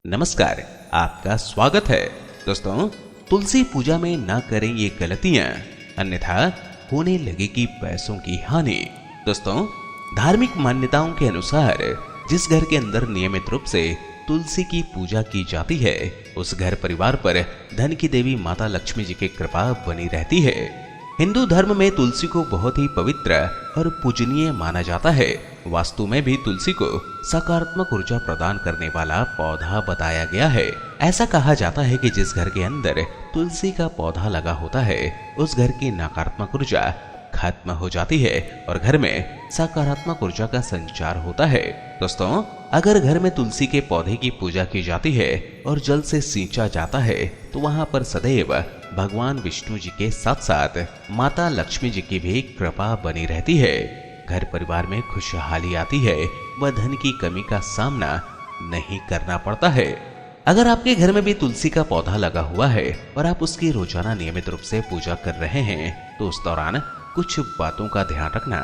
नमस्कार, आपका स्वागत है। दोस्तों, तुलसी पूजा में ना करें ये गलतियां, अन्यथा होने लगेगी पैसों की हानि। दोस्तों, धार्मिक मान्यताओं के अनुसार जिस घर के अंदर नियमित रूप से तुलसी की पूजा की जाती है, उस घर परिवार पर धन की देवी माता लक्ष्मी जी की कृपा बनी रहती है। हिंदू धर्म में तुलसी को बहुत ही पवित्र और पूजनीय माना जाता है। वास्तु में भी तुलसी को सकारात्मक ऊर्जा प्रदान करने वाला पौधा बताया गया है। ऐसा कहा जाता है कि जिस घर के अंदर तुलसी का पौधा लगा होता है, उस घर की नकारात्मक ऊर्जा खत्म हो जाती है और घर में सकारात्मक ऊर्जा का संचार होता है। दोस्तों, अगर घर में तुलसी के पौधे की पूजा की जाती है और जल से सींचा जाता है, तो वहां पर सदैव भगवान विष्णु जी के साथ साथ माता लक्ष्मी जी की भी कृपा बनी रहती है। घर परिवार में खुशहाली आती है व धन की कमी का सामना नहीं करना पड़ता है। अगर आपके घर में भी तुलसी का पौधा लगा हुआ है और आप उसकी रोजाना नियमित रूप से पूजा कर रहे हैं, तो उस दौरान कुछ बातों का ध्यान रखना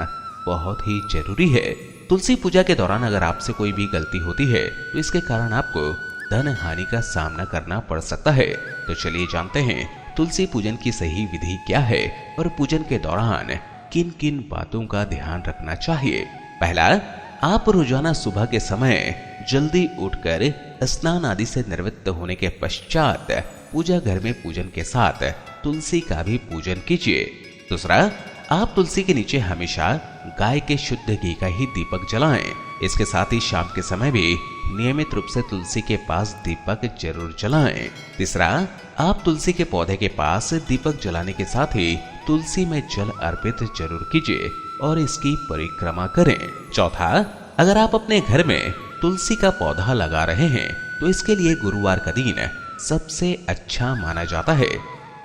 बहुत ही जरूरी है। तुलसी पूजा के दौरान अगर आपसे कोई भी गलती होती है, तो इसके कारण आपको धन हानि का सामना करना पड़ सकता है। तो चलिए जानते हैं तुलसी पूजन की सही विधि क्या है और पूजन के दौरान किन किन बातों का ध्यान रखना चाहिए। पहला, आप रोजाना सुबह के समय जल्दी उठकर स्नान आदि से निवृत्त होने के पश्चात पूजा घर में पूजन के साथ तुलसी का भी पूजन कीजिए। दूसरा, आप तुलसी के नीचे हमेशा गाय के शुद्ध घी का ही दीपक जलाएं। इसके साथ ही शाम के समय भी नियमित रूप से तुलसी के पास दीपक जरूर जलाएं। तीसरा, आप तुलसी के पौधे के पास दीपक जलाने के साथ ही तुलसी में जल अर्पित जरूर कीजिए और इसकी परिक्रमा करें। चौथा, अगर आप अपने घर में तुलसी का पौधा लगा रहे हैं, तो इसके लिए गुरुवार का दिन सबसे अच्छा माना जाता है।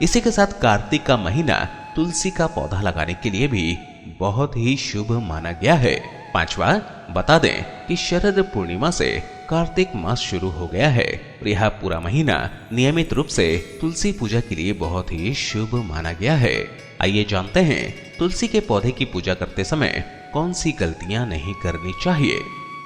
इसी के साथ कार्तिक का महीना तुलसी का पौधा लगाने के लिए भी बहुत ही शुभ माना गया है। पांचवा, बता दें कि शरद पूर्णिमा से कार्तिक मास शुरू हो गया है और यह पूरा महीना नियमित रूप से तुलसी पूजा के लिए बहुत ही शुभ माना गया है। आइए जानते हैं तुलसी के पौधे की पूजा करते समय कौन सी गलतियां नहीं करनी चाहिए।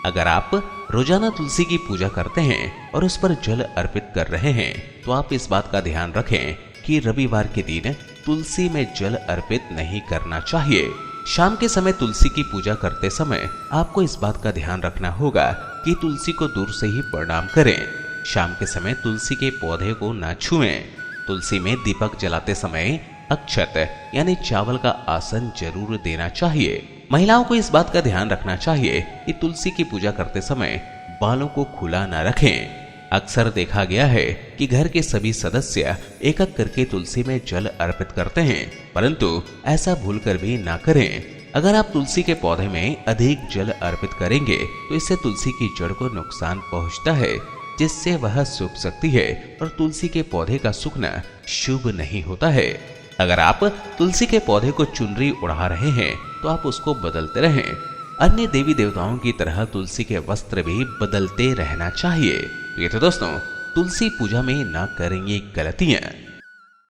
अगर आप रोजाना तुलसी की पूजा करते हैं और उस पर जल अर्पित कर रहे हैं, तो आप इस बात का ध्यान रखें कि रविवार के दिन तुलसी में जल अर्पित नहीं करना चाहिए। शाम के समय तुलसी की पूजा करते समय आपको इस बात का ध्यान रखना होगा कि तुलसी को दूर से ही प्रणाम करें। शाम के समय तुलसी के पौधे को न छुएं। तुलसी में दीपक जलाते समय अक्षत यानी चावल का आसन जरूर देना चाहिए। महिलाओं को इस बात का ध्यान रखना चाहिए कि तुलसी की पूजा करते समय बालों को खुला न रखें। अक्सर देखा गया है कि घर के सभी सदस्य एक एक करके तुलसी में जल अर्पित करते हैं, परंतु ऐसा भूलकर भी ना करें। अगर आप तुलसी के पौधे में अधिक जल अर्पित करेंगे, तो इससे तुलसी की जड़ को नुकसान पहुंचता है, जिससे वह सूख सकती है और तुलसी के पौधे का सूखना शुभ नहीं होता है। अगर आप तुलसी के पौधे को चुनरी उड़ा रहे हैं, तो आप उसको बदलते रहें। अन्य देवी देवताओं की तरह तुलसी के वस्त्र भी बदलते रहना चाहिए। ये तो दोस्तों तुलसी पूजा में ना करेंगे गलतियां।